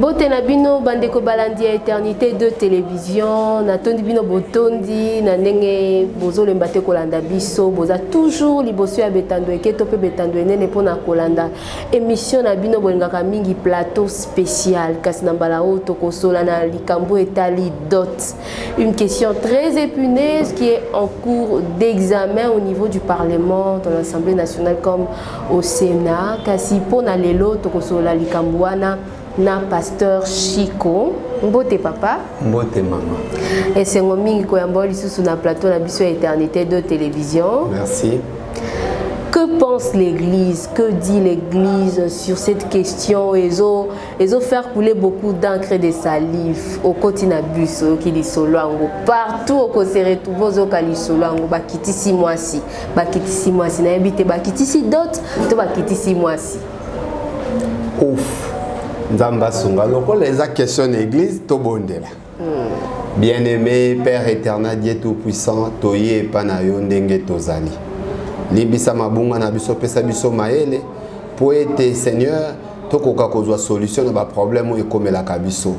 Mbote na bino bandeko balandi ya éternité de télévision na tondi bino botondi na ndenge bozo lembate kolanda biso boza toujours liboso ya betando eketo pe betando enene pona kolanda émission na bino bolingaka mingi plateau spécial kasi na mbala o tokosola na likambo etali dot une question très épineuse qui est en cours d'examen au niveau du Parlement dans l'Assemblée nationale comme au Sénat kasi pona lelo tokosola likambo wana na pasteur Chico. Mbote papa. Mbote maman. Et c'est un mingi koyamba lisusu na plateau na biso éternité de télévision. Merci. Que pense l'Église? Que dit l'Église sur cette question? Ils ont fait couler beaucoup d'encre et de salive au quotidien bus qui dit soloango partout au conseil tout vos okali soloango bakiti 6 mois si na habité bakiti si d'autres to bakiti 6 mois si. Ouf. Nzamba sunga loko les questions d'église to bondela. Bien-aimé Père éternel Dieu tout puissant toye pana yo ndenge tozali. Libisa mabunga na biso pesa biso maele pour être Seigneur tokoka kozwa solution na ba problème o ekomelaka biso.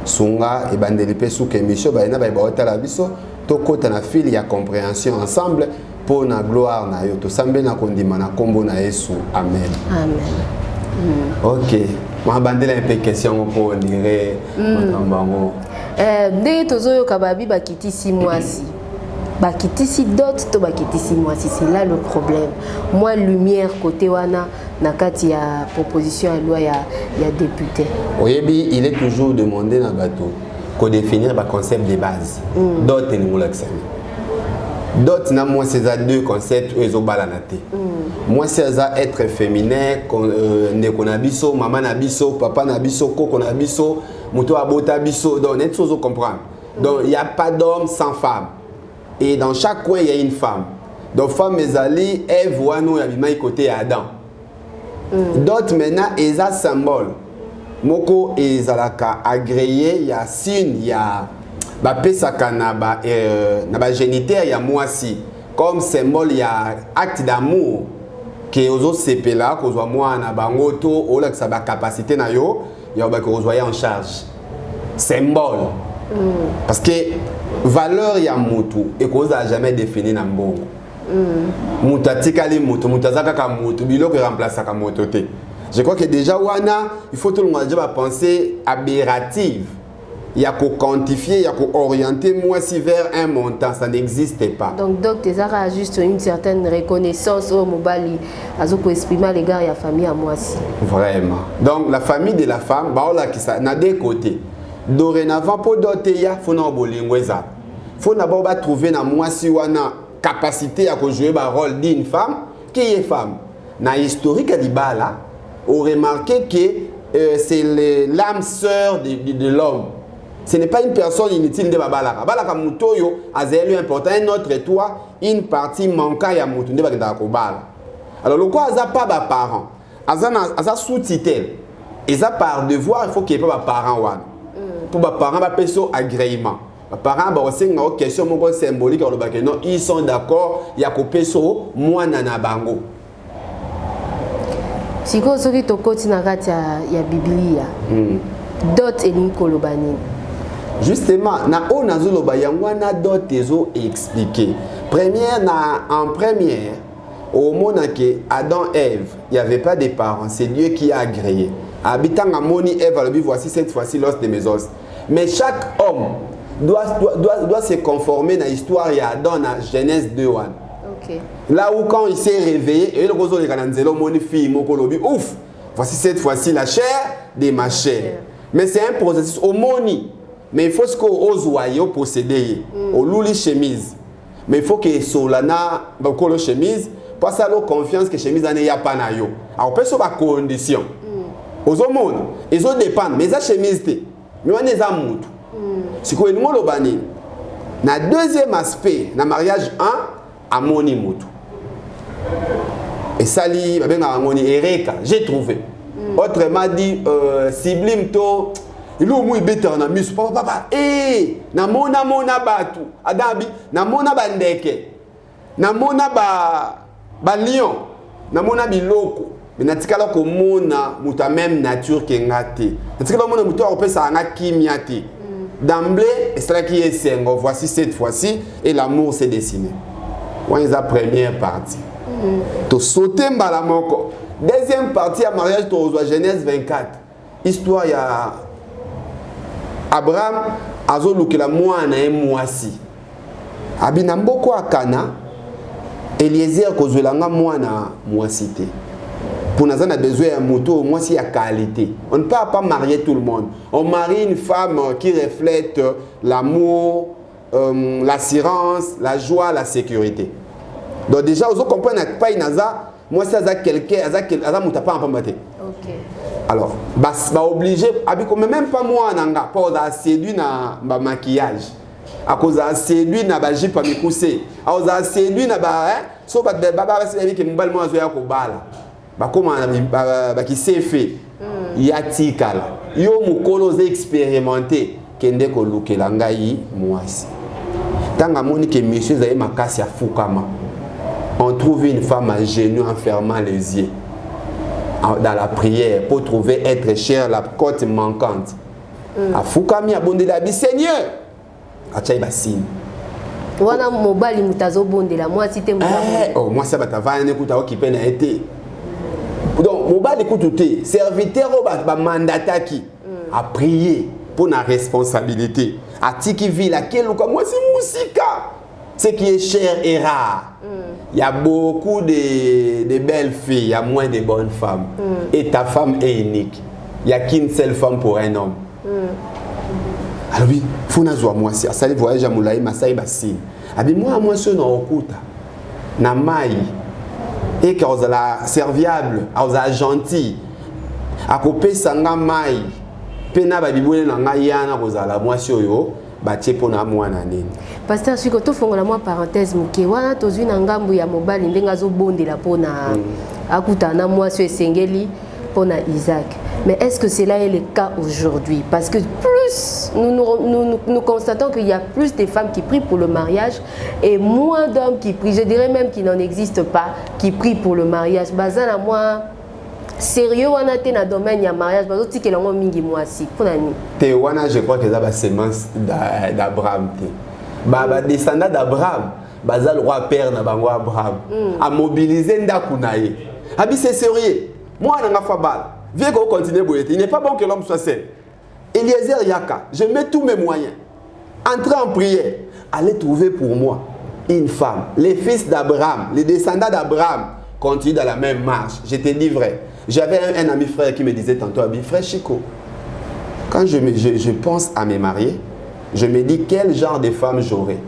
Sunga e bandeli pe suka émission ba ina ba otala biso tokota na fil ya compréhension ensemble pour na gloire na yo to sambe na kondima na kombo na Yesu. Amen. Amen. OK. Ma bandela un peu question pour dire makambango. Ndenge tozoyo kababi bakiti 6 mois si. Bakiti si d'autres to bakiti 6 mois si, c'est là le problème. Moi lumière côté wana na kati ya proposition à loi ya député. Oyebi, il est toujours demandé na bateau qu'on définir ba concept de base. D'autres ni mulaksa. D'autres na moi c'est à deux concepts ezo balanate. Moi c'est à être féminin ne konabiso maman nabiso papa nabiso koko nabiso muto abota biso donc net chose comprendre. Donc il y a pas d'homme sans femme. Et dans chaque coin il y a une femme. Donc femme ezali Ève wano ya bima côté Adam. D'autres maintenant eza symbole. Moko ezalaka agréé, il y a signe, il y a ba pesaka na ba génitaire ya mwasi comme symbole il y a acte d'amour que ozo sepela ko zwa mwana bango to ola que ça ba capacité na yo ya ba ko zoya en charge symbole parce que valeur ya mutu et ko za jamais défini na mbongo mutu atikali mutu mutazaka ka mutu biloko remplacer ka mutu te. Je crois que déjà wana il faut tout le monde déjà penser aberrative. Il y a qu'à quantifier, il y a qu'à orienter moi si vers un montant, ça n'existait pas. Donc, docteur, ça a juste une certaine reconnaissance au Mobali, à ce qu'on exprime à l'égard de la famille à moi aussi. Vraiment. Donc, la famille de la femme, bah, on a qui ça, n'a des côtés. Dorénavant, pour doter, il faut n'en bolingweza. Faut d'abord trouver na moi si on a capacité à jouer le rôle d'une femme qui est femme. Na historique à l'ibala, on remarque que c'est l'âme sœur de l'homme. Ce n'est pas une personne inutile de babalaka. Babalaka mutoyo a zéro important. Un autre toi, une partie manquante ya mutu de bagenda kobala. Alors le quoi aza pas ba parent. Aza sous-titel. Et ça par devoir, il faut qu'il y ait pas ba parent wan. Pour ba parent ba peso agrément. Ba parent ba aussi une question moko symbolique au bake non, ils sont d'accord, ya ko peso mwana na bango. Siko soki tokoti na kati ya Biblia. Dot elinkolobani. Justement, na onazoloba yangwana d'autres expliqué. En première, au moment que Adam et Ève, il n'y avait pas de parents, c'est Dieu qui a agréé. Habitant à Moni, Ève a dit voici cette fois-ci l'os de mes os. Mais chaque homme doit se conformer à l'histoire de Adam dans Genèse 2. Okay. Là où quand il s'est réveillé, et le gros Moni fille Mokolobi, ouf, voici cette fois-ci la chair de ma chair. Mais c'est un processus au Moni. Mais il faut que os wayo posséder au louli chemise. Mais il faut que solana bakolo chemise parce que la confiance que chemise ane ya pas na yo. Alors peut-être ba condition. Aux hommes, ils ont dépendre mais ça chemise te. Mais on est à mutu. Si ko enmo lo bani. Na deuxième aspect, na mariage 1 amoni mutu. Et sali ba benga ngoni ereka, j'ai trouvé. Autrement dit sublime to il est muy better na misu papa na mona batu adabi na mona bandeke na mona ba lion na mona biloko mais natikala ko mona muta même nature ke ngate natikala mona muta opesa nga kimia te d'emblée c'est là qui est sengo voici cette fois-ci et l'amour s'est dessiné ouais la première partie to sauter mbala moko deuxième partie à mariage to Genèse 24 histoire ya Abraham azolukela mwana e mwasi abina mboko akana Eliezer kozwelanga mwana mwasi te pour nous, on a besoin d'un moto, moi, c'est la qualité. On ne peut pas marier tout le monde. On marie une femme qui reflète l'amour, l'assurance, la joie, la sécurité. Donc déjà, vous comprenez pas une aza, moi, c'est quelqu'un, aza muta pas en pamate. OK. Alors, bah obligé, même pas moi, nanga, pas séduit na maquillage. À cause de séduit na ba jipa mikuse. À cause de séduit na ba so ba c'est que mbal moi zo bala. Qui s'est fait yatikala yo mukolo expérimenté kende ko lukela ngai mwasi tanga moni que monsieur zaye makasi ya fukama on trouve une femme à genoux en fermant les yeux dans la prière pour trouver être cher la côte manquante a fukami abondela bi Seigneur acha ibasini wana mobali mutazo bondela mwasi te oh moi ça batavana nekuta okipe na été. Donc, mobile écoute tout, serviteur au mandata qui a prié pour la responsabilité. A tiki vit laquelle moi c'est musique. Ce qui est cher et rare. Il y a beaucoup de belles filles, il y a moins de bonnes femmes. Et ta femme est unique. Il n'y a qu'une seule femme pour un homme. Alors oui, il faut que moi si ça le voyage à Moulaï Massaï Bassin. Abi moi je suis dans okuta. Na mai et que vous êtes serviable, vous êtes gentil, à couper sanga mai, pena babiboué na yana vous êtes la moitié yo, bâti pour na moi nani. Pasteur, si tu fais la parenthèse, muke wana tozu na ngambu ya mobali ndenga zo bonde la pona akuta na moitié sengeli pona Isaac. Mais est-ce que cela est le cas aujourd'hui? Parce que plus nous constatons qu'il y a plus de femmes qui prient pour le mariage et moins d'hommes qui prient. Je dirais même qu'il n'en existe pas qui prient pour le mariage. Bazan à moi sérieux on a été dans le domaine du mariage. Parce que l'on mingi moi aussi. Wana je crois que c'est la sémence d'Abraham. Baba descendant d'Abraham. Bazal roi père na bango Abraham. A mobiliser ndakunaye. Abi c'est sérieux. Moi on a fait balle. Viens qu'on continue à il n'est pas bon que l'homme soit seul. Eliezer Yaka, je mets tous mes moyens. Entrez en prière. Allez trouver pour moi une femme. Les fils d'Abraham, les descendants d'Abraham continuent dans la même marche. Je te dis vrai. J'avais un ami frère qui me disait tantôt, frère Chico, quand je pense à me marier, je me dis quel genre de femme j'aurai.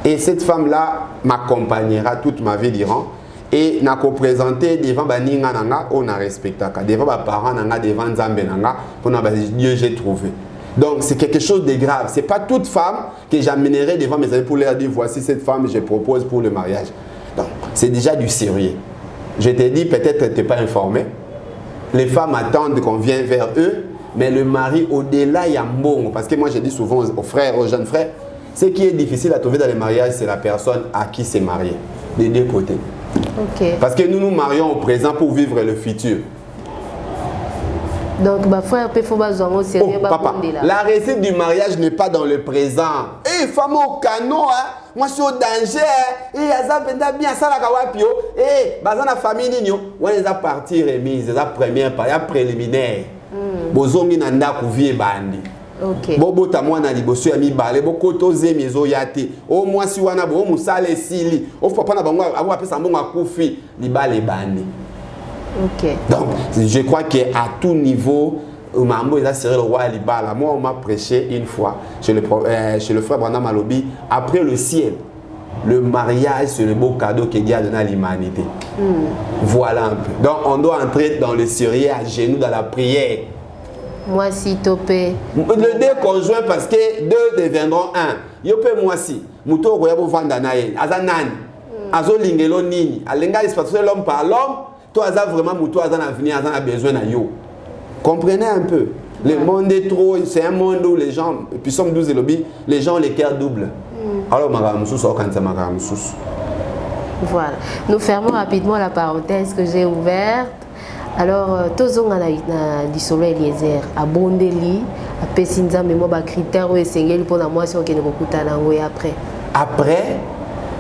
Et cette femme-là m'accompagnera toute ma vie durant. Et n'a ko présenté devant baninga nanga on a respecté devant ba parents nanga devant Nzambe nanga pour na Dieu j'ai trouvé. Donc c'est quelque chose de grave, c'est pas toute femme que j'amènerai devant mes amis pour leur dire voici cette femme que je propose pour le mariage. Donc c'est déjà du sérieux. Je t'ai dit peut-être que tu n'es pas informé. Les femmes attendent qu'on vienne vers eux, mais le mari au-delà il y a bon parce que moi je dis souvent aux frères, aux jeunes frères, ce qui est difficile à trouver dans les mariages c'est la personne à qui c'est marié des deux côtés. Okay. Parce que nous nous marions au présent pour vivre le futur. Donc, ma frère, il faut pas sérieux. Papa, la réussite du mariage n'est pas dans le présent. Eh, femme au canon, hein? Moi je suis au danger. Eh, ça va bien, ça la kawapio. Eh, bazan la famille nino. On les a parties remises, les a première partie, préliminaire. Bozongi nanda kuvie bandi. Okay. Bobo tamwana liboso ya mibale bokoto zemizo yate o mwasi wana bo musale sili o papa na bango abo apesa mbongo akufi libale bande. OK. Donc je crois que à tout niveau mambo eza serré le roi libala. Moi on m'a prêché une fois chez le frère Branham Malobi après le ciel. Le mariage c'est le beau cadeau que Dieu a donné à l'humanité. Voilà un peu. Donc on doit entrer dans le sérieux à genoux dans la prière. Moi si topé. Le deux conjoints parce que deux deviendront un. Yo pe moi si. Muto koyabo vanda nae. Azanani. Azo lingelo nini. Alenga espace l'homme par l'homme. Toi aza vraiment muto azan avenir azan a besoin na yo. Comprenez un peu. Le monde est trop, c'est un monde où les gens, puis sommes 12 et lobby, les gens ont les cœurs doubles. Alors magamusus au kanza magamusus. Voilà. Nous fermons rapidement la parenthèse que j'ai ouverte. Alors tozonga na lisolo Eliezer abondeli apesi nzambe mo ba critère o esengeli pona mwasi okende kokutana nango après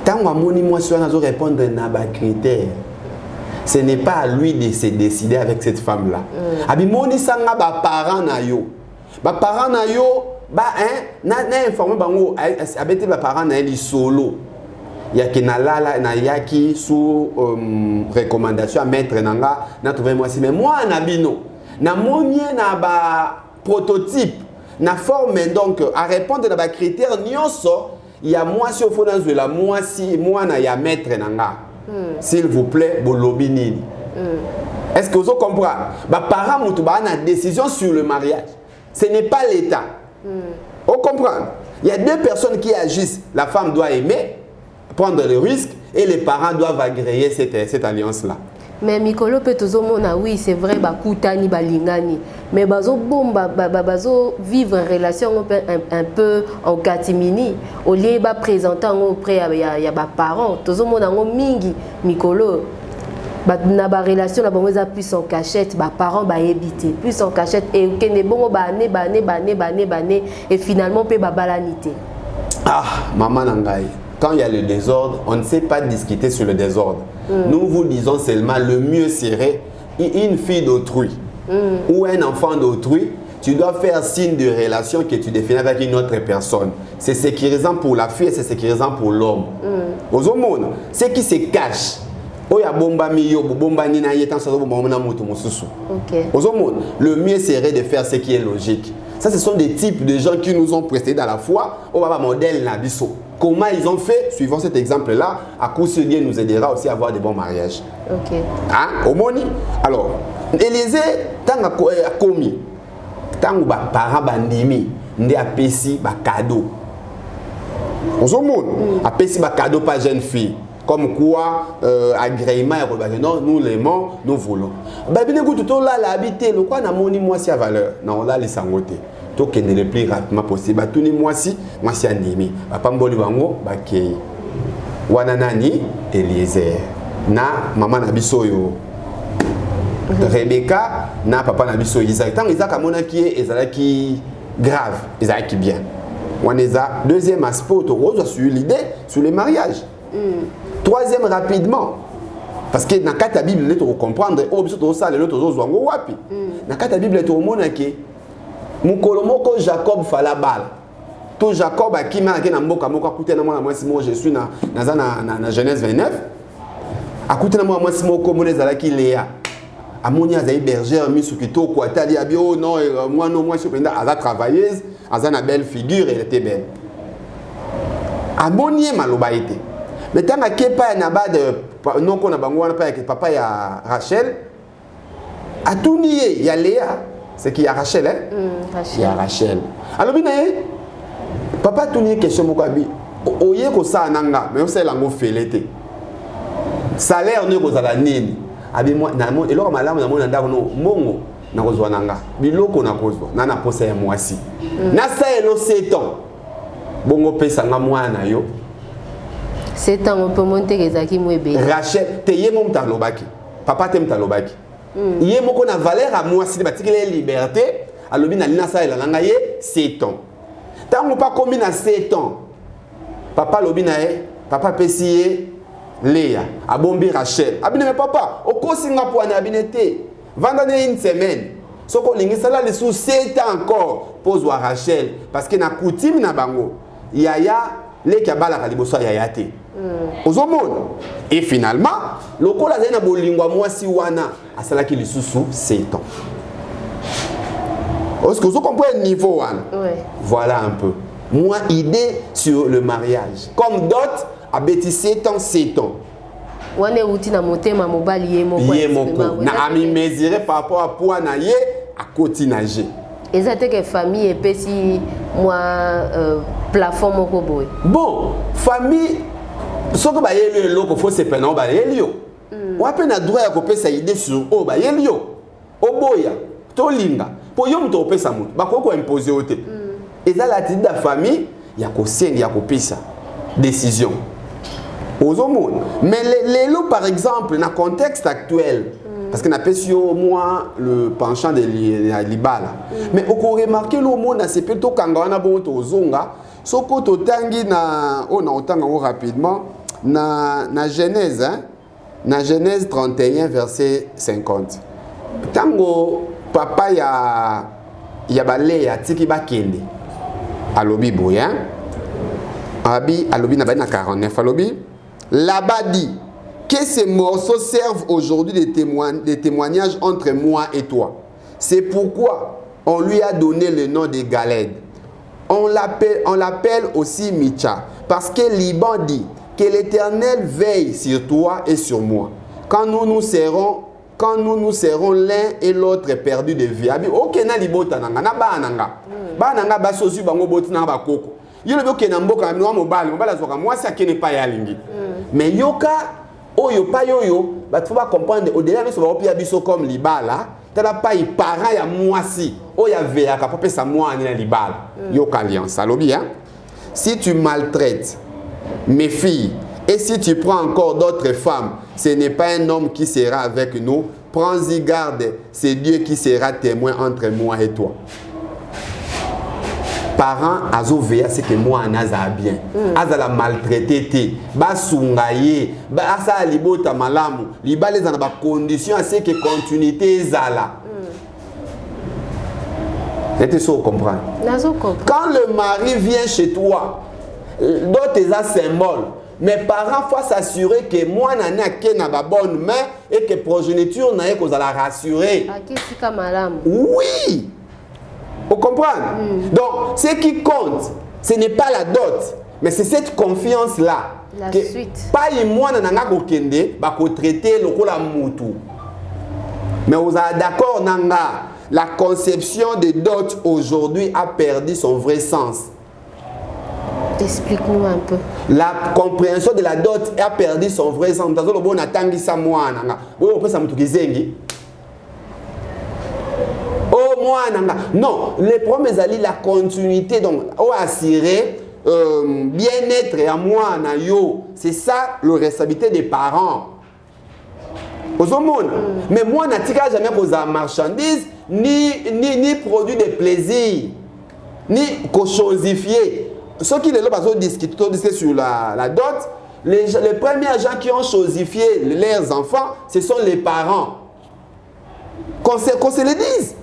tant amoni mwasi wana zo répondre na ba critère, ce n'est pas à lui de se décider avec cette femme là. Abimoni sanga ba parents na yo ba na informer bango abeti ba parents na li solo ya kinalala na yaki sous recommandation à maître nanga na trouver moi si mais moi na bino na monie na ba prototype na forme donc à répondre à ba critères nyonso ya moi si au fond dans la moi si moi na ya maître nanga s'il vous plaît bolobi nini. Est-ce que vous comprenez? Ba parents mutu ba na décision sur le mariage, ce n'est pas l'État. On comprend. Il y a deux personnes qui agissent. La femme doit aimer, prendre le risque, et les parents doivent agréer cette alliance-là. Mais Mikolo peut oui, c'est vrai, bakutani balingani, mais bazo bomba bazo vivre une relation un peu en catimini. Au lieu de présenter auprès ya ba parents, tozo mona mingi Mikolo. Na ba relation na bango za plus en cachette, ba parents ba éviter plus en cachette et kene bongo ba né et finalement pe ba balanité. Ah, maman nangai, quand il y a le désordre, on ne sait pas discuter sur le désordre. Nous vous disons seulement le mieux serait une fille d'autrui ou un enfant d'autrui, tu dois faire signe de relation que tu définis avec une autre personne. C'est sécurisant pour la fille et c'est sécurisant pour l'homme. Aux hommes, ce qui se cache. Le mieux serait de faire ce qui est logique. Ça, ce sont des types de gens qui nous ont précédés dans la foi. On va modèle Nabiso. Comment ils ont fait, suivant cet exemple-là, à coup ce Dieu nous aidera aussi à avoir des bons mariages. Ok. Hein? Omoni. Alors, Élisée, tant a commis, tant que parents bandimi, ndé a pesi ba cadeau. Aux hommes, a pesi ba cadeau pas jeune fille. Comme quoi, agrément et non, nous l'aimons, nous voulons. Babine tout là l'habité, le quoi n'a moni moi si à valeur. Non, là les sangoté. Tout qui est le plus rapidement possible. Tout ni moi si andimi. Papa mboli bango bakei. Wananani Eliezer. Na maman nabiso yo. Rebecca na papa nabiso Isaac. Tant Isaac a mona qui est ezalaki grave, ezalaki bien. Waneza deuxième aspect, on sur l'idée sur le mariage. Troisième rapidement, parce que dans la Bible, vous comprendre, dans la Bible, tout le monde est que Jacob fait la balle. Tout Jacob a qui m'a dit je suis dans Genèse 29. À côté de moi, je suis Léa. Amonia a bergère, mis sur Kito, Kouatali, oh non, moi, je suis travailleuse, elle a une belle figure, elle était belle. Amonia malobaïté. Mais tant que pas na bas de non qu'on a bangouana pas avec papa ya Rachel a tout nié il y a Léa c'est qui y a Rachel hein il y a Rachel alors bien papa tout nié question mo kabi oye ko sa nanga mais on sait lango felete salaire ne ko za nini abi moi na mo eloko malamu na mo na ndako no mongo na ko zwa nanga biloko na ko zwa na na posa ya mwasi na sa elo 7 ans bongo pesa nga mwana yo. C'est un peu monté que Zaki Mouébé. Rachel, tu es mon talobaki. Papa t'aime talobaki. Il y a mon valeur à moi, si tu as liberté, à l'obin à l'inasa et la langaye, 7 ans. Tant que pas commis à 7 ans, papa l'obinae, papa pessier, Léa, à bombi Rachel. Abine mais papa, au cours Singapour n'a abinete. Vendez une semaine. Ce qu'on l'ingue ça là les sous 7 ans encore pose à Rachel parce que na coutume na bango. Yaya les kabala kalibosa yayate. Aux hommes. Et finalement, le col a un bolingwa moi si wana à cela qui les sous 7 ans. Est-ce que vous comprenez le niveau voilà un peu. Moi, idée sur le mariage. Comme d'autres, à bêti 7 ans, 7 ans. On est outil na monter ma mobile yemoko. Na ami mesuré par rapport à point na yé à cotinager. Et ça que famille et puis si moi plafond mon boy. Bon, famille ce que ba yeli loko faut se pena ba yeli yo. Wa pe na droit ya ko pesa idée sur o ba yeli yo. Oboya, to linga. Po yo mto pesa mutu. Ba ko imposer ote. Et ça la tête de famille, ya ko sengi ya ko pesa décision. Aux hommes. Mais les lots par exemple dans le contexte actuel, parce que n'a pas su au moins le penchant de libala. Mais au remarqué le mot na c'est plutôt kangana bon to zonga, soko to tangi na on a autant rapidement na Genèse hein, na Genèse 31 verset 50. Tango papa ya balé ya tiki bakende. Alobi boya. Abi alobi na ba na 49 alobi là-bas dit que ces morceaux servent aujourd'hui des témoignages entre moi et toi. C'est pourquoi on lui a donné le nom de Galed. On l'appelle aussi Micha. Parce que Liban dit que l'Éternel veille sur toi et sur moi. Quand nous nous serons l'un et l'autre perdus de vie. Ok, na libota nanga na ba nanga. Ba nanga ba sozu bango boti na ba koko. Yo le boke na mboka na mobali azoka moi ça qui n'est pas yalingi. Mais yoka oyo pa yoyo, bah tu vas comprendre au-delà de ce que biso comme libala, t'as pas y parent ya mwasi, oya veya ka papa sa moi ni libala. Yoka alliance, alobi hein. Si tu maltraites mes filles et si tu prends encore d'autres femmes, ce n'est pas un homme qui sera avec nous. Prends-y garde, c'est Dieu qui sera témoin entre moi et toi. Parents azo veya c'est que moi anaza bien azala maltraité te ba sungaye ba asa libota malamu libale za na ba condition à ce que continuité ezala. Est-ce que vous comprenez? Quand le mari vient chez toi, d'autres ça symbole. Mes parents faut s'assurer que moi nana ke na ba bonne main et que progéniture na ko za la rassurer. Oui. Vous comprenez? Donc, ce qui compte, ce n'est pas la dot, mais c'est cette confiance-là. La suite. Pas moi, nanga kokende, ba ko traiter le ko la mutu. Mais vous êtes d'accord, nanga, la conception de dot aujourd'hui a perdu son vrai sens. Explique-nous un peu. La compréhension de la dot a perdu son vrai sens. Dans le bon atangi sa moi nanga. Vous pouvez ça mutu kizengi. Non, le problème est la continuité, donc on assurer bien-être à moi, c'est ça la responsabilité des parents. Mais moi, je n'ai jamais posé marchandise, ni produit de plaisir, ni chosifié. Ceux qui ont discuté sur la dot, les premiers gens qui ont chosifié leurs enfants, ce sont les parents. Qu'on se le dise.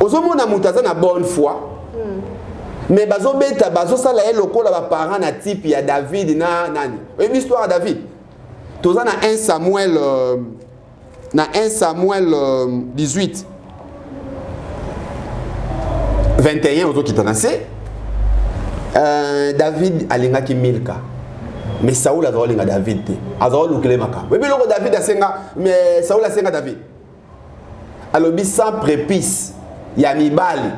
Aux hommes on a bonne foi. Mais bazo beta bazo sala e lokola ba parents na type ya David na nani. Et l'histoire de David. Toza na 1 Samuel 18 21 aux qui trancé. David alingaki Milka. Mais Saoul a drolinga David te. Azao lukele maka. Mais biloko David asenga mais Saoul asenga David. Alobi sans prépice. Il y a Mibali,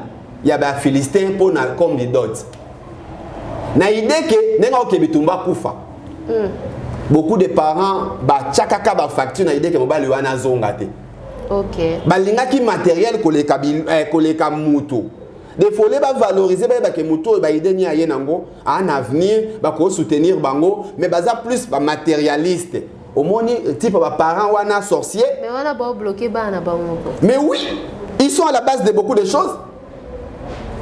il y a des Philistins pour comme des dots. Na idée que nenga okebitumba kufa. Beaucoup de parents ba chakaka ba facture na idée que mobali wana zonga te. OK. Ba linga ki matériel koleka mutu. Des fois les ba valoriser ba ke mutu ba idée ni aye nango en avenir ba ko soutenir bango mais baza plus ba matérialiste. Au moins type ba parents wana sorcier. Mais on a pas bloqué ba na bango. Mais oui. Ils sont à la base de beaucoup de choses.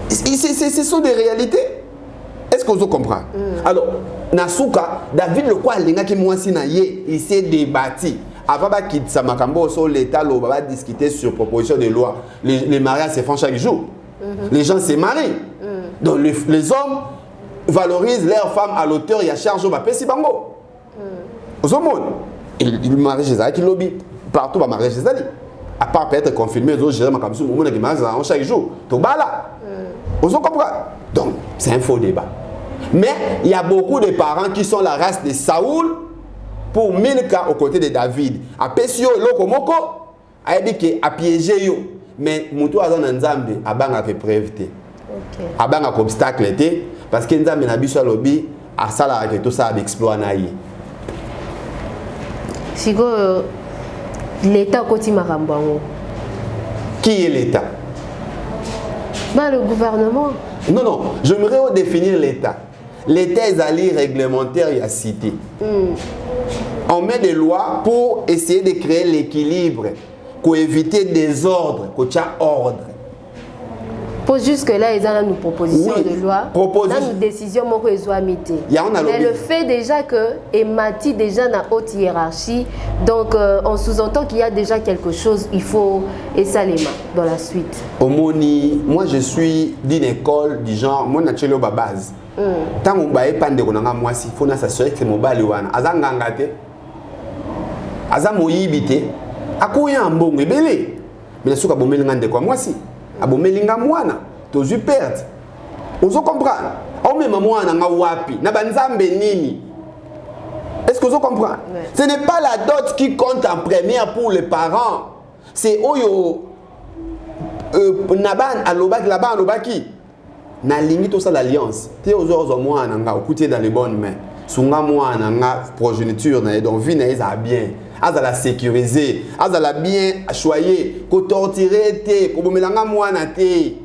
Ce sont des réalités. Est-ce que vous comprenez? Alors, Nasuka, David le quoi linga qui moi il s'est débattu. Avant qu'il s'amakambo sur l'État, on va discuter sur proposition de loi. Les mariages se font chaque jour. Les gens se marient. Donc les hommes valorisent leurs femmes à l'auteur. Il y a charge au bapesi bango. Aux hommes, ils marient chez qui lobby partout va marier chez Ali. À part peut-être confirmer les autres gérants comme ça, moment qui marche chaque jour. Tout bas là. Vous comprenez? Donc, c'est un faux débat. Mais il y a beaucoup de parents qui sont la race de Saoul pour Milka aux côtés de David. A Pesio, Lokomoko, a dit que a piégé yo. Mais Moutou a dans Nzambe, a banga fait preuve. A banga obstacle parce que Nzambe n'a biso lobby a sala avec tout ça avec exploit naïe. Sigo l'État côté Marambango. Qui est l'État? Bah, le gouvernement. Non, non, j'aimerais redéfinir l'État. L'État est allé réglementaire et à cité. on met des lois pour essayer de créer l'équilibre, pour éviter des ordres, pour qu'il y ait ordre. Pour jusque-là, ils ont une proposition oui, de loi, une décision mais le fait déjà que Emati déjà dans haute hiérarchie, donc on sous-entend qu'il y a déjà quelque chose, il faut essayer dans la suite. Omoni, moi je suis d'une école du genre, moi je suis à base. Tant que moi il faut s'assurer que mon bali wana azangangate azamoyibite akoya mbongo ebele mais soka bomelinga ndeko moi si abomelinga mwana tozu perte ozo comprendre au même mwana nga wapi na banzambe nini est-ce que vous comprenez? Ce n'est pas la dot qui compte en première pour les parents, c'est oyo naban alobaki laban alobaki na limite tout ça l'alliance te ozo mwana nga okutie dans les bonnes mains sunga mwana nga progéniture na donc vie na eza bien azala sécuriser azala bien choyer ko torturer te ko bomelanga mwana te.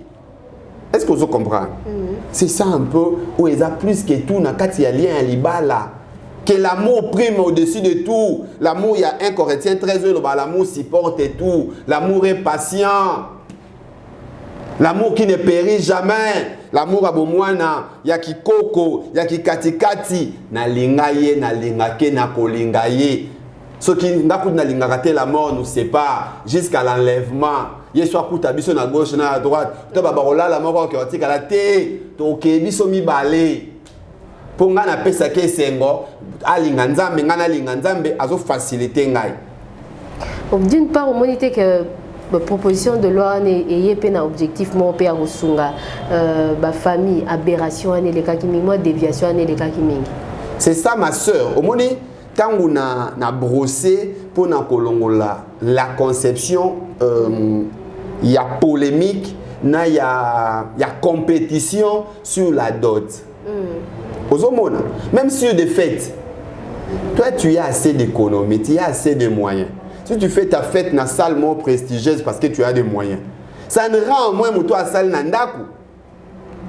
Est-ce que vous comprenez? C'est ça un peu où ils a plus que tout na kati ya lien à libala que l'amour prime au-dessus de tout. L'amour, il y a un Corinthien 13 l'amour supporte tout. L'amour est patient. L'amour qui ne périt jamais. L'amour a bomwana, ya ki koko, ya ki katikati, na lingaye, na lingake, na kolingaye. Ce qui n'a pas de la mort nous sépare jusqu'à l'enlèvement. Il y a un biso na gauche na à droite. Tu vas barola la mort qui est à la tête. Tu vas biso mi balé. Pour nga na pesa ke sengo, alinga nzambe nga na linga nzambe azo faciliter ngai. D'une part, on monite que la proposition de loi est un objectif mon père Osunga, ma famille, aberration, déviation, c'est ça ma soeur. Au moment quand on a brossé pour na kolongola la conception, il y a polémique, il y a compétition sur la dot. Même sur des fêtes, toi tu as assez d'économie, tu as assez de moyens. Si tu fais ta fête dans une salle more prestigieuse parce que tu as des moyens, ça ne rend moins que toi à salle nandaku.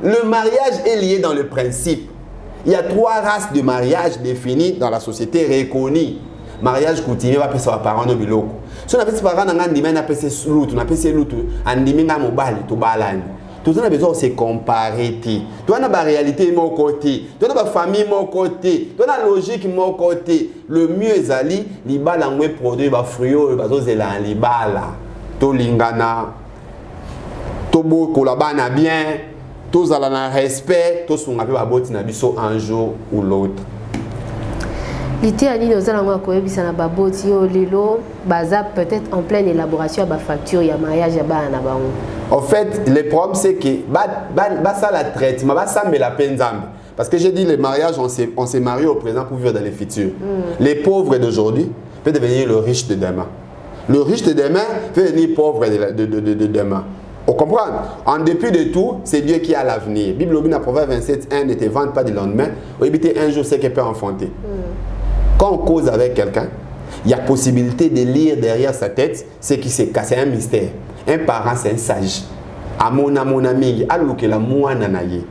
Le mariage est lié dans le principe. Il y a 3 races de mariage définies dans la société reconnue. Mariage coutumier va passer par parents de biloko. Si on a passé par parents d'andimé, on a passé l'autre, on a passé l'autre, andimé na mobile, to balani. Tout ça, on a besoin de se comparer. Tu as la réalité de mon côté, tu as la famille de mon côté, tu as la logique de mon côté. Le mieux est d'aller, les balles en produit, les fruits, les balles, tu lingana, tu kolabana bien, tu as respect, tu as un jour ou l'autre. L'idée nous allons na baboti lelo baza peut-être en pleine élaboration ba facture ya mariage ya ba na bango. En fait, le problème c'est que ça la traitement, ça me la peine parce que j'ai dit le mariage on s'est marié au présent pour vivre dans le futur. Les pauvres d'aujourd'hui peuvent devenir le riche de demain. Le riche de demain peut devenir pauvre de demain. On comprend? En dépit de tout, c'est Dieu qui a l'avenir. Bible au Proverbe 27:1 ne te vante pas du lendemain, ou éviter un jour ce qu'elle peut enfanter. Quand on cause avec quelqu'un, il y a possibilité de lire derrière sa tête ce qui s'est cassé, un mystère. Un parent, c'est un sage. À mon ami, alors que la moine naye,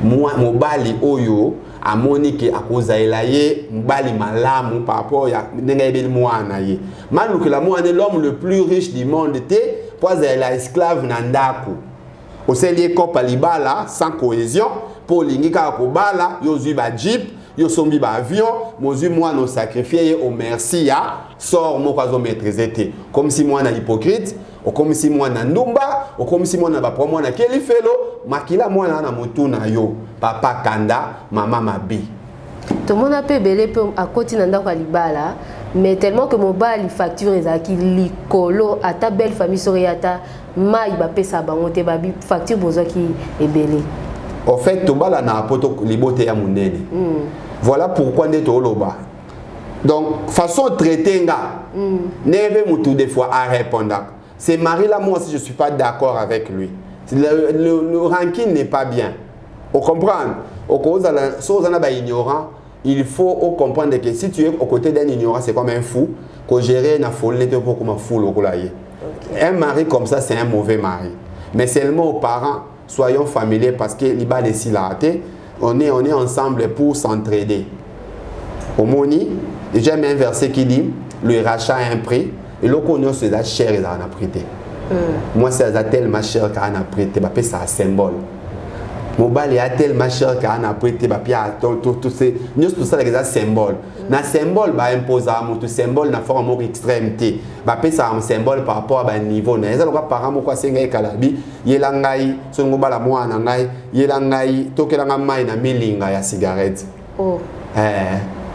moi, mon bali oyo, à Monique, à cause d'Elaye, bali malamu par rapport à n'engagé moine naye. Malgré que la moine est l'homme le plus riche du monde, était, pour être esclave nandaku. Au sein lié comme palibala, sans cohésion, pour l'ingika kobala, yozu ba jeep. Yo sombi ba avion, mozu moi no sacrifié au merci ya sort mo kwazo maîtriser comme si moi na hypocrite, ou comme si moi na ndumba, ou comme si moi na ba pro moi na kelifelo, makila moi na motu na yo, papa kanda, maman mabi. Tout le monde a payé belé à côté nanda kwa libala, mais tellement que mon bal facture ezaki likolo à ta belle famille soriata, mai ba pesa bango te ba facture bozaki e belé. En fait, tout bala na poto libote ya munene. Voilà pourquoi on est au loba. Donc, façon traiter n'avez tout des fois à répondre. C'est Marie là, moi aussi je ne suis pas d'accord avec lui. Le ranking n'est pas bien. On comprend. Au cause de ignorant, il faut comprendre que si tu es aux côtés d'un ignorant, c'est comme un fou. Que gérer une folie, c'est comme un fou. Un mari comme ça, c'est un mauvais mari. Mais seulement aux parents, soyons familiers parce que l'Iba ici l'a raté. On est ensemble pour s'entraider. Au moni, Et j'aime un verset qui dit le rachat a un prix et l'okonyo c'est la chair et la prêté. Moi c'est tellement cher qu'à a prêté, bah c'est un symbole. Mobile est tellement cher qu'à a prêté, bah tout c'est nous tout ça les symbole. Na symbole bah impose à mon symbole na forme extrémité. Bah c'est un symbole par rapport à un niveau. Na ça le par rapport quoi c'est ngai kalabi, yelangai so ngobala mwana ngai, yelangai tokelanga mai na milinga ya cigarette. Oh.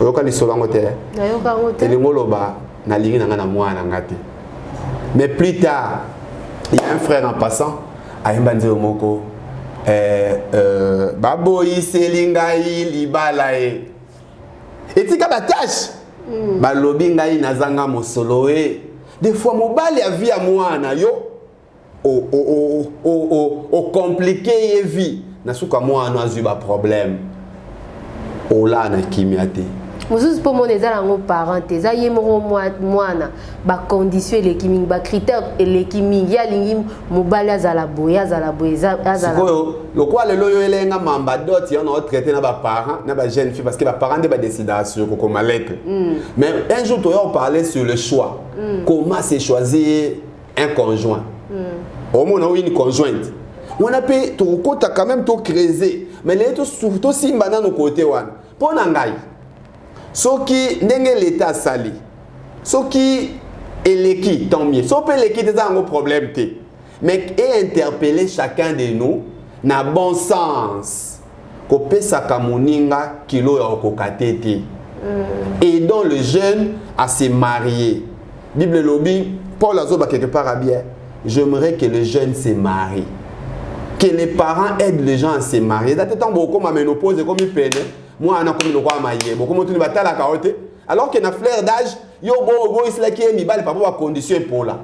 Oyoka lisolo ngote. Na yoka ngote. Elingoloba na lingi na ngana mwana ngate. Mais plus tard, il y a un frère en passant, Aïmbandze Omoko, Baboyi Selingaï Libalae. Et tu as la tâche. Balobi ngai nazanga mosoloe. Des fois, mon bal a vie à moi na yo. O compliqué vie. Nasuka moi na zuba problème. Ola na kimiate. Mosus pour mon ezala ngo parents za yemoro mwana ba condition l'équiming ba critère et l'équiming ya lingi mobala za la boya za sikoyo lokwa lelo yo elenga mamba dot ya na traiter na ba parents na ba jeune fille parce que ba parents de ba décider sur ko malette. Mais un jour tu as parlé sur le choix. Comment se choisir un conjoint. Au moins on a une conjointe. On a pu to kota quand même to creuser mais les to surtout simba na no côté wan. Pour nangai ce qui n'est l'état sali, ce qui est l'équipe, tant mieux. Ce qui est l'équipe, c'est un problème. Mais interpeller chacun de nous, na bon sens. Kopé sakamuninga kilo ya okokatete. Et donc le jeune à se marier. Bible lobby, Paul Azoba quelque part à bien. J'aimerais que le jeune se marie. Que les parents aident les gens à se marier. D'ailleurs, beaucoup ma ménopause comme une peine. Moi, on a comme le roi maillé. Beaucoup de gens la carotte. Alors qu'il y a un fleur d'âge, il y a un qui est mis par rapport à condition pour là.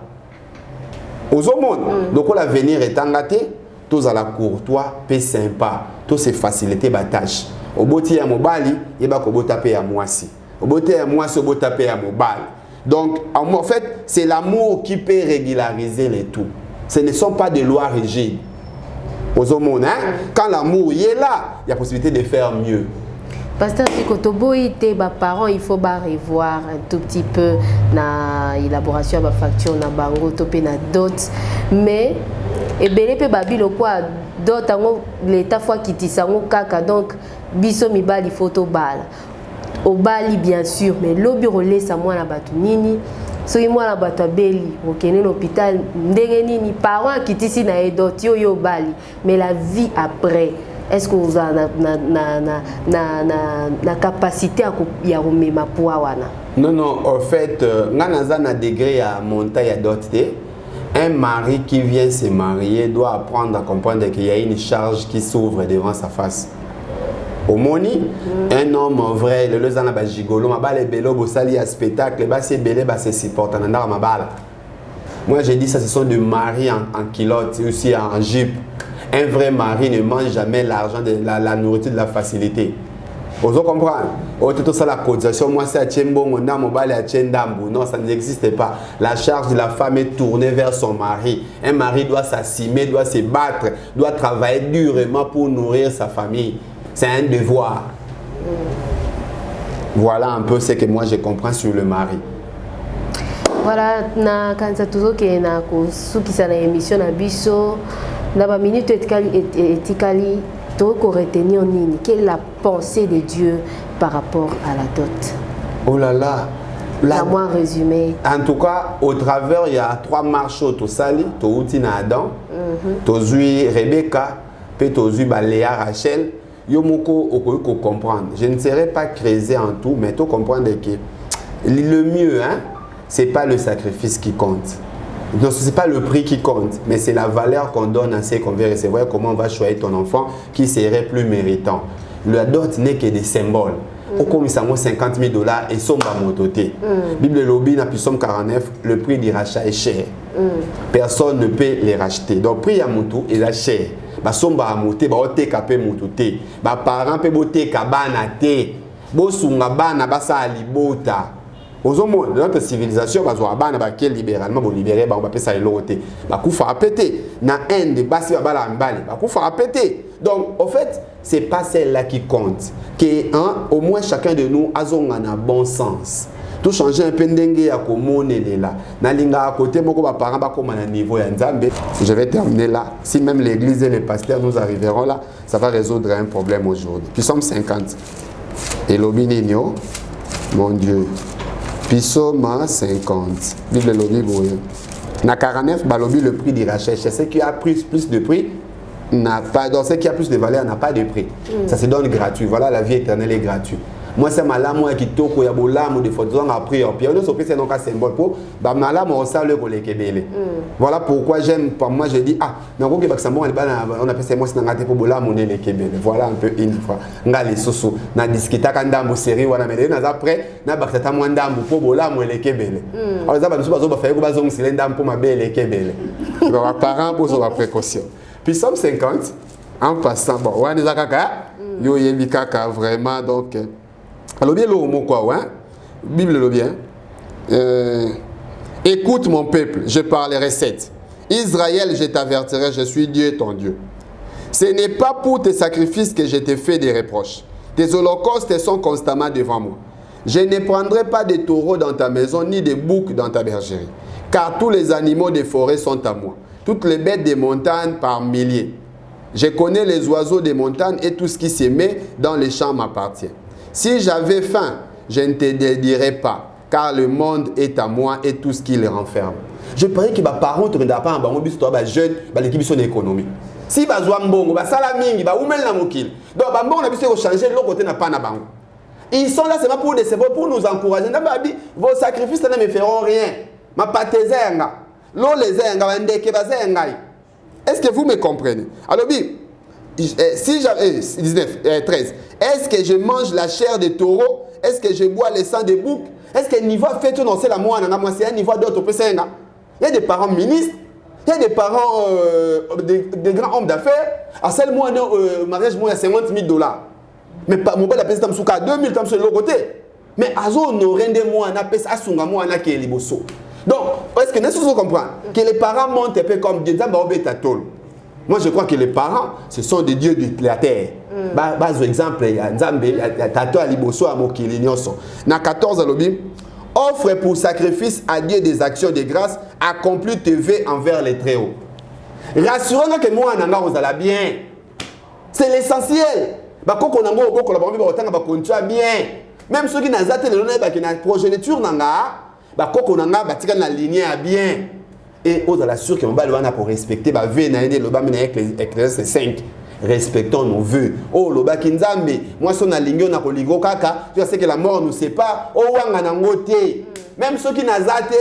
Aux hommes, donc l'avenir est engagé. Tous à la courtois, peu sympa, tous ces facilités bataille. Au boti à mobali, il y a beaucoup taper à moi si. Au boti à moi, c'est au taper à mobile. Donc en fait, c'est l'amour qui peut régulariser les tout. Ce ne sont pas des lois rigides. Aux hommes, hein? Quand l'amour est là, il y a possibilité de faire mieux. Pasteur, si les parents, il faut revoir un tout petit peu na élaboration de la facture, na bango, topé na dot. Mais, et belé pe babilo quoi, dot l'état fois qui tisango kaka donc biso mi bali photo bal. Au bali bien sûr, mais lobi relais sa moi na batu nini. Soki moi na batu beli, okene l'hôpital ndenge nini parents qui tisi na dot yo bali, mais la vie après. Est-ce que vous avez la capacité à remettre ma poids? Non, non, en fait, on a un degré à monter à d'autres. Un mari qui vient se marier doit apprendre à comprendre qu'il y a une charge qui s'ouvre devant sa face. Au moni, un homme vrai, le lezan la gigolo, ma balle est bello, bossali à spectacle, c'est belé, c'est supportant, ma balle. Moi j'ai dit ça, ce sont des maris en culotte, aussi en jupe. Un vrai mari ne mange jamais l'argent de la nourriture de la facilité. Vous comprenez? Tout ça, la cotisation, moi c'est à Tchembongo, on a mobile à Tchendambu. Non, ça n'existe pas. La charge de la femme est tournée vers son mari. Un mari doit s'assumer, doit se battre, doit travailler durement pour nourrir sa famille. C'est un devoir. Voilà un peu ce que moi je comprends sur le mari. Voilà, quand ça toujours que na qui ça na émission na biso. Dans la minute éthicali, tu peux retenir nini? Quelle est la pensée de Dieu par rapport à la dot? Oh là là! La moins résumé. En tout cas, au travers, il y a 3 marches au Sali, tu as Adam, tu as Rebecca, puis tu as Léa Rachel. Yomoko, tu comprendre. Je ne serai pas creuser en tout, mais tu comprends que le mieux, hein, ce n'est pas le sacrifice qui compte. Donc ce n'est pas le prix qui compte, mais c'est la valeur qu'on donne à ce qu'on veut recevoir, comment on va choisir ton enfant qui serait plus méritant. La dot n'est que des symboles. Au commissariat 50 000 $, et somme à mototé. Bible lobby n'a plus somme 49, le prix du rachat est cher. Personne ne peut les racheter. Donc prix à moto est la cher. Ba somme à moté, ba oté kapé mototé. Ba parents peut boté kabana té. Bo sunga bana basa alibota. Dans notre civilisation, on a libéralement libéré, on va ça l'autre. On va péter. Dans un des basses, on va péter. Donc, en fait, ce n'est pas celle-là qui compte. Que, au moins, chacun de nous a un bon sens. Tout changer un peu d'engue à comment est là. Nalinga à côté, mon parents va comme un niveau Nzambe. Je vais terminer là. Si même l'église et les pasteurs nous arriveront là, ça va résoudre un problème aujourd'hui. Puis sommes 50. Et l'obinigno, mon Dieu. Puis sommes 50. Bible l'obi boye. Na 49, balobi le prix d'Irachel. Ce qui a plus de prix n'a pas. Dans ce qui a plus de valeur n'a pas de prix. Ça se donne gratuit. Voilà, la vie éternelle est gratuite. Moi, c'est ma lame qui toque, il y a des lames de photos après. Puis, on c'est donc un symbole pour. Ma lame, on sait le collègue Kébélé. Voilà pourquoi j'aime, pour moi, je dis, ah, on appelle ça moi, c'est un pour lame, on est les Kébélé. Voilà un peu une fois. On a les sous-sous. On a discuté avec un dame série, on a mis des après, on a bakta moins dame pour lame, on est les Kébélé. Alors, ça va nous faire que bazong, c'est dame pour ma belle les Kébélé. Donc, parents pour sa précaution. Puis, somme 50, en passant, bon, on a des akaka, yo yebi kaka, vraiment, donc. Alors bien le mot quoi, hein? Bible le bien. Écoute mon peuple, je parlerai 7. Israël, je t'avertirai, je suis Dieu ton Dieu. Ce n'est pas pour tes sacrifices que je te fais des reproches. Tes holocaustes sont constamment devant moi. Je ne prendrai pas de taureaux dans ta maison, ni de boucs dans ta bergerie. Car tous les animaux des forêts sont à moi. Toutes les bêtes des montagnes par milliers. Je connais les oiseaux des montagnes et tout ce qui s'émet dans les champs m'appartient. Si j'avais faim, je ne te dirais pas, car le monde est à moi et tout ce qui le renferme. Je parie que les parents ne pas en jeune, l'équipe de l'économie. Si les gens salamingi, donc on a changer de l'autre côté. Ils sont là seulement pour nous encourager. Vos sacrifices ne me feront rien. Ma patezéanga, l'eau les est-ce que vous me comprenez? Alors, si j'avais 13, est-ce que je mange la chair des taureaux? Est-ce que je bois le sang des boucs? Est-ce que niveau fait tout non c'est la moi c'est un niveau d'autre il y a des parents ministres, il y a des parents des grands hommes d'affaires. À celle moi mariage moi il y a 50 000 $. Mais mon père la pèse tam souka 2000 tam sur l'autre côté. Mais azo no rende moi na pèse asunga moi na ke liboso. Donc est-ce que nous comprendre que les parents montent un peu comme Dieu d'abord betatol. Moi, je crois que les parents, ce sont des dieux de la terre. Par exemple, il y a Nzambe, il y a Tato Aliboso, Amokili Nyonso. Na 14 alobi, offre pour sacrifice à Dieu des actions de grâce, accomplis tes vœux envers les très hauts. Rassurons-nous que moi, on a bien. C'est l'essentiel. Koko nango koko la bombe ba kontua bien. Même ceux qui n'ont pas été dans progéniture nanga, koko nanga batika na lignée à bien. Et aux la sûr que on va pour respecter ba vœux na le ba Ecclésiaste 5. Respectons nos vœux. Oh loba kinzambe, moi son alingio na koligo kaka, tu sais que la mort nous sépare. Oh wanga na ngote. Même ceux qui nazate,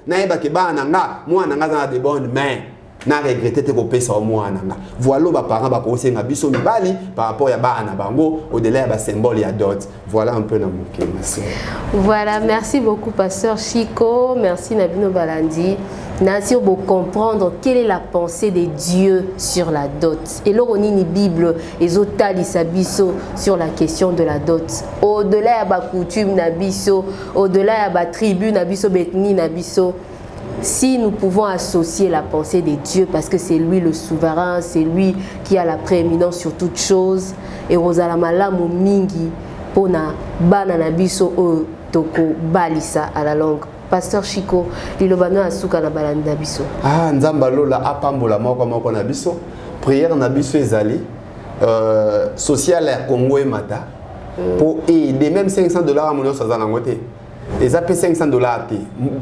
na yeba ke ba nanga, moi nanga za de bonnes mains. Na regretter te ko pesa moi nanga. Voilà ba parents ba ko senga biso mibali par rapport ya ba na bango au-delà ya ba symbole ya dot. Voilà un peu na moké ma sœur. Voilà, merci beaucoup pasteur Chico, merci Nabino Balandi. Nasir pour comprendre quelle est la pensée des dieux sur la dot. Et là, on a une Bible, et Zotali Sabiso sur la question de la dot. Au-delà de la coutume Nabiso, au-delà de la tribu Nabiso, Betni Nabiso, si nous pouvons associer la pensée des dieux, parce que c'est lui le souverain, c'est lui qui a la prééminence sur toute chose, et Rosalamala Mingi, Pona, Bana Nabiso, Toko, Balisa à la langue. Pasteur Chico, Lilobano Asuka na balanda biso. Ah, Nzambalo la apambola moko na biso. Prière na biso ezali social ya Congo et Mata pour aider même $500 à mon sa na ngote. Ils appellent $500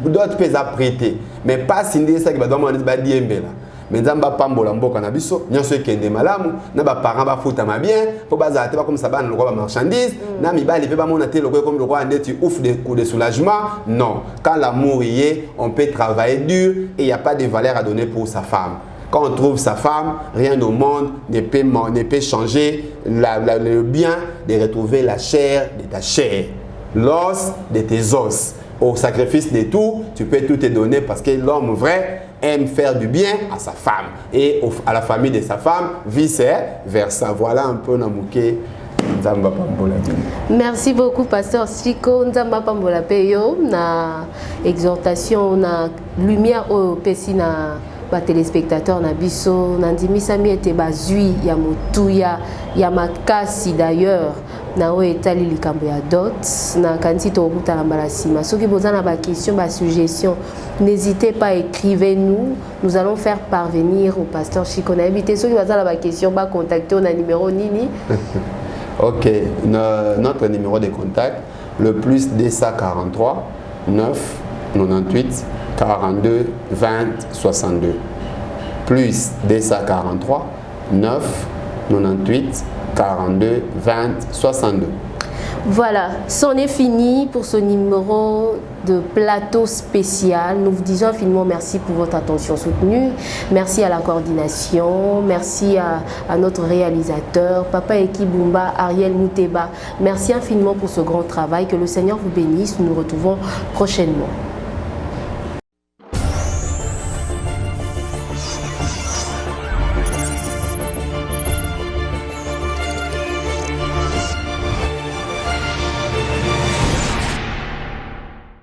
d'autres peuvent prêter mais pas sindi ça qui va demander ba diembela. Mais Nzamba pambola mboka na biso, nyonso ekende malamu, na ba parents ba futama bien, po bazate ba comme ça ba na lokwa ba marchandise, na mibali pe ba mona te lokwa comme lokwa ndeti ouf de coup de soulagement. Non, quand l'amour y est, on peut travailler dur et il n'y a pas de valeur à donner pour sa femme. Quand on trouve sa femme, rien au monde ne peut changer le bien de retrouver la chair de ta chair, l'os de tes os. Au sacrifice de tout, tu peux tout te donner parce que l'homme vrai aime faire du bien à sa femme et à la famille de sa femme, vice versa. Voilà un peu Namouké Merci beaucoup, Pasteur Chico. Nzamba pambola peyo na exhortation na lumière au pesi na ba téléspectateurs na biso nandimisa mi ete bazui ya motuya ya makasi d'ailleurs na o etali likambo ya dot na kanti to okutala mbala sima soki boza na ba question ba suggestion n'hésitez pas, écrivez-nous, nous allons faire parvenir au pasteur Chico na éviter soki boza na ba question ba contacter na numéro nini. OK, notre numéro de contact le plus 243 9 98 42 20 62 plus 243 9 98 42 20 62. Voilà, c'en est fini pour ce numéro de plateau spécial. Nous vous disons infiniment merci pour votre attention soutenue. Merci à la coordination. Merci à notre réalisateur, Papa Ekibumba, Ariel Mouteba. Merci infiniment pour ce grand travail. Que le Seigneur vous bénisse. Nous nous retrouvons prochainement.